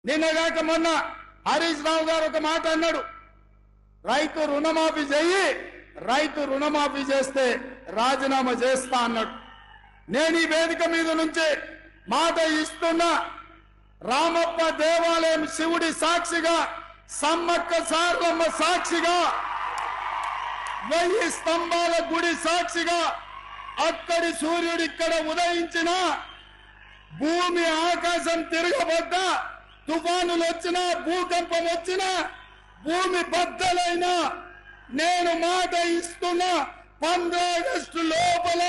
నిన్నగాక మొన్న హరీష్ రావు గారు ఒక మాట అన్నాడు, రైతు రుణమాఫీ చెయ్యి, రైతు రుణమాఫీ చేస్తే రాజీనామా చేస్తా అన్నాడు. నేను ఈ వేదిక మీద నుంచి మాట ఇస్తున్నా, రామప్ప దేవాలయం శివుడి సాక్షిగా, సమ్మక్క సారలమ్మ సాక్షిగా, 1000 స్తంభాల గుడి సాక్షిగా, అక్కడి సూర్యుడు ఇక్కడ ఉదయించిన, భూమి ఆకాశం తిరగబడ్డా, తుఫానులు వచ్చినా, భూకంపం వచ్చినా, భూమి బద్దలైనా, నేను మాట ఇస్తున్నా 15 ఆగస్టు లోపల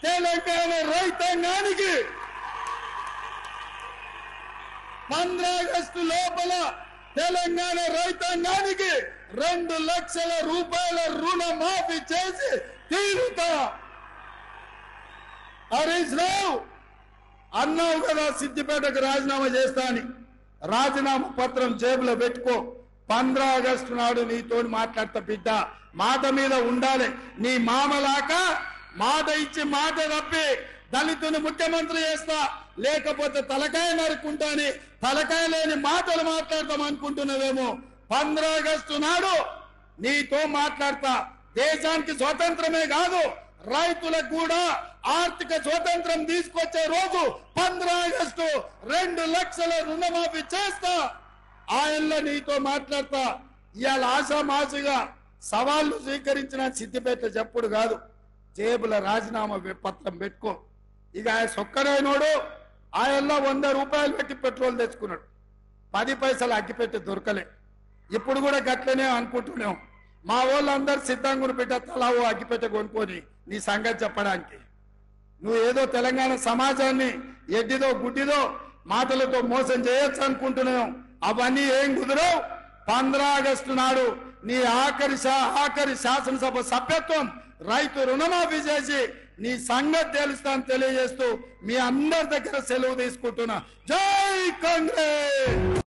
తెలంగాణ రైతాంగానికి 15 ఆగస్టు లోపల తెలంగాణ రైతాంగానికి 2 లక్షల రూపాయల రుణమాఫీ చేసి తీరుతా. హరీష్ రావు అన్నావు కదా సిద్దిపేటకు రాజీనామా చేస్తా అని, రాజీనామా పత్రం జేబులో పెట్టుకో. 15 ఆగస్టు నాడు నీతో మాట్లాడతా బిడ్డ, మాట మీద ఉండాలి. నీ మామలాక మాట ఇచ్చి మాట తప్పి దళితుని ముఖ్యమంత్రి చేస్తా, లేకపోతే తలకాయ నరుకుంటాని తలకాయ లేని మాటలు మాట్లాడతాం అనుకుంటున్నావేమో. 15 ఆగస్టు నాడు నీతో మాట్లాడతా. దేశానికి స్వతంత్రమే కాదు, రైతులకు కూడా ఆర్థిక స్వతంత్రం తీసుకొచ్చే రోజు 15 ఆగస్టు 2 లక్షల రుణమాఫీ చేస్తా. ఆయనలో నీతో మాట్లాడతా. ఇవాళ ఆశామాసిగా సవాళ్లు స్వీకరించిన సిద్దిపేట చెప్పుడు కాదు, జేబుల రాజీనామా పత్రం పెట్టుకో. ఇక ఆయన సొక్కడైనోడు ఆయనలో 100 రూపాయలు పెట్టి పెట్రోల్ తెచ్చుకున్నాడు, 10 పైసలు అగ్గిపెట్టి దొరకలే. ఇప్పుడు కూడా గట్లనే అనుకుంటున్నాం. మా వాళ్ళందరూ సిద్ధంగా పెట్ట తలావో అగ్గిపెట్ట కొనుక్కొని నీ సంగతి చెప్పడానికి. నువ్వు ఏదో తెలంగాణ సమాజాన్ని ఎడ్డిదో గుడ్డిదో మాటలతో మోసం చేయొచ్చు అనుకుంటున్నావు. అవన్నీ ఏం కుదరవు. 15 ఆగస్టు నాడు నీ ఆఖరి శాసనసభ సభ్యత్వం రైతు రుణమాఫీ చేసి నీ సంగతి తెలుస్తాను తెలియజేస్తూ మీ అందరి దగ్గర సెలవు తీసుకుంటున్నా. జై కాంగ్రెస్.